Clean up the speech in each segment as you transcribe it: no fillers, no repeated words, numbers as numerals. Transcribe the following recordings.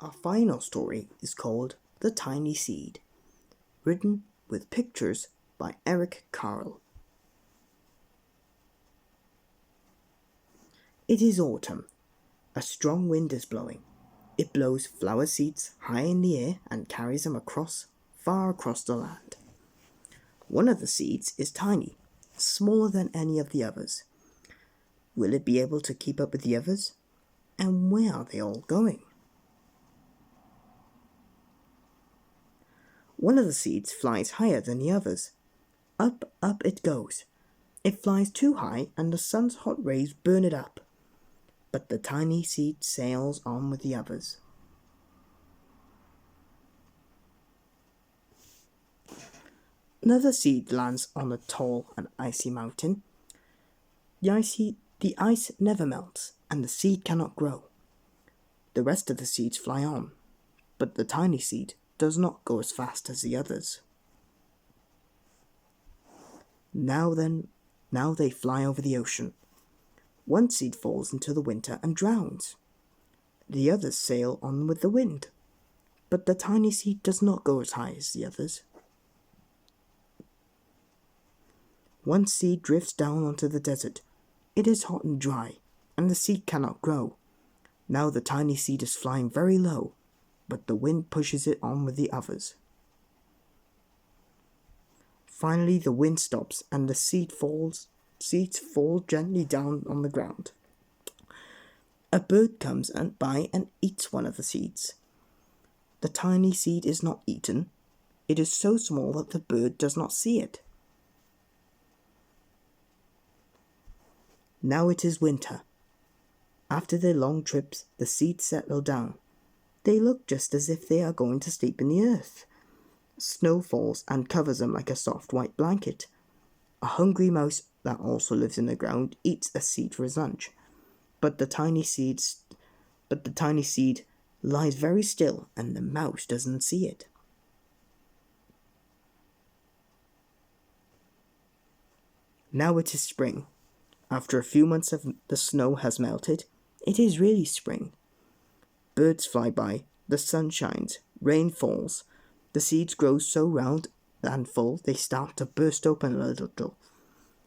Our final story is called The Tiny Seed, written with pictures by Eric Carle. It is autumn. A strong wind is blowing. It blows flower seeds high in the air and carries them far across the land. One of the seeds is tiny, smaller than any of the others. Will it be able to keep up with the others? And where are they all going? One of the seeds flies higher than the others. Up, up it goes. It flies too high and the sun's hot rays burn it up. But the tiny seed sails on with the others. Another seed lands on a tall and icy mountain. The ice never melts, and the seed cannot grow. The rest of the seeds fly on, but the tiny seed does not go as fast as the others. Now they fly over the ocean. One seed falls into the winter and drowns. The others sail on with the wind, but the tiny seed does not go as high as the others. One seed drifts down onto the desert. It is hot and dry, and the seed cannot grow. Now the tiny seed is flying very low, but the wind pushes it on with the others. Finally, the wind stops and the seeds fall gently down on the ground. A bird comes by and eats one of the seeds. The tiny seed is not eaten. It is so small that the bird does not see it. Now it is winter. After their long trips, the seeds settle down. They look just as if they are going to sleep in the earth. Snow falls and covers them like a soft white blanket. A hungry mouse that also lives in the ground eats a seed for his lunch. But the tiny seed lies very still and the mouse doesn't see it. Now it is spring. After a few months of the snow has melted, it is really spring. Birds fly by, the sun shines, rain falls. The seeds grow so round and full they start to burst open a little.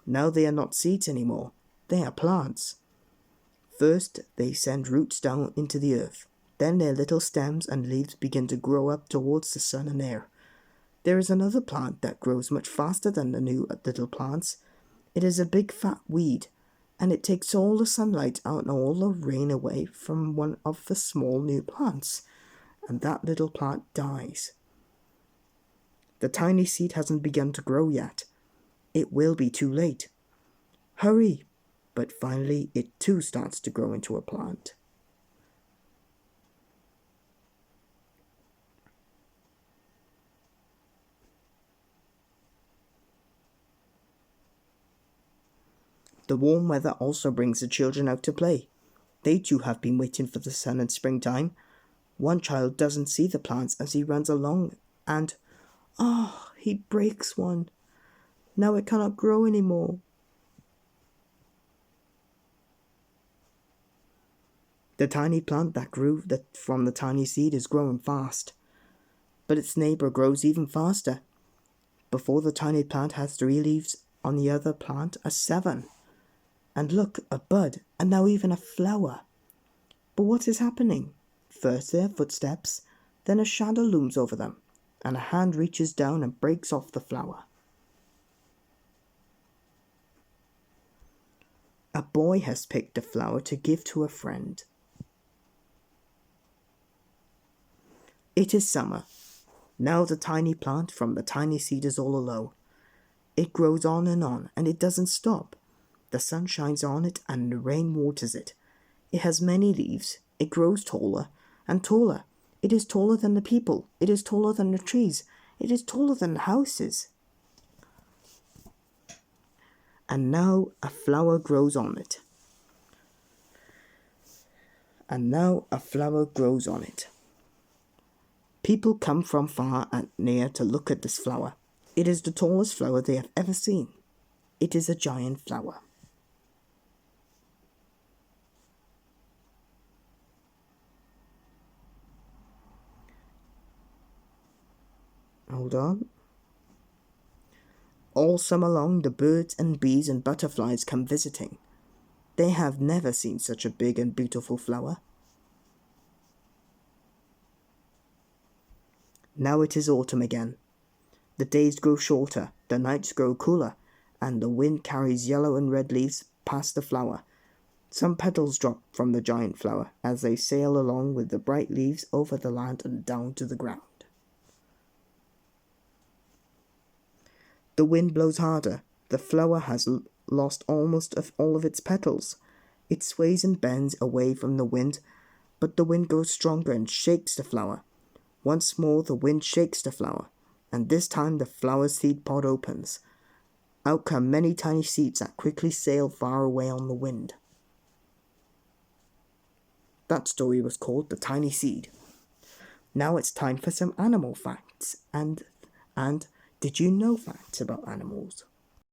Now they are not seeds anymore, they are plants. First they send roots down into the earth. Then their little stems and leaves begin to grow up towards the sun and air. There is another plant that grows much faster than the new little plants. It is a big fat weed, and it takes all the sunlight out and all the rain away from one of the small new plants, and that little plant dies. The tiny seed hasn't begun to grow yet. It will be too late. Hurry! But finally it too starts to grow into a plant. The warm weather also brings the children out to play. They too have been waiting for the sun and springtime. One child doesn't see the plants as he runs along and, he breaks one. Now it cannot grow anymore. The tiny plant that grew from the tiny seed is growing fast, but its neighbor grows even faster. Before the tiny plant has 3 leaves, on the other plant are 7. And look, a bud, and now even a flower. But what is happening? First there are footsteps, then a shadow looms over them, and a hand reaches down and breaks off the flower. A boy has picked a flower to give to a friend. It is summer. Now the tiny plant from the tiny seed is all alone. It grows on, and it doesn't stop. The sun shines on it and the rain waters it. It has many leaves. It grows taller and taller. It is taller than the people. It is taller than the trees. It is taller than the houses. And now a flower grows on it. People come from far and near to look at this flower. It is the tallest flower they have ever seen. It is a giant flower. Hold on. All summer long, the birds and bees and butterflies come visiting. They have never seen such a big and beautiful flower. Now it is autumn again. The days grow shorter, the nights grow cooler, and the wind carries yellow and red leaves past the flower. Some petals drop from the giant flower as they sail along with the bright leaves over the land and down to the ground. The wind blows harder. The flower has lost almost all of its petals. It sways and bends away from the wind, but the wind grows stronger and shakes the flower. Once more the wind shakes the flower, and this time the flower's seed pod opens. Out come many tiny seeds that quickly sail far away on the wind. That story was called The Tiny Seed. Now it's time for some animal facts. And did you know facts about animals?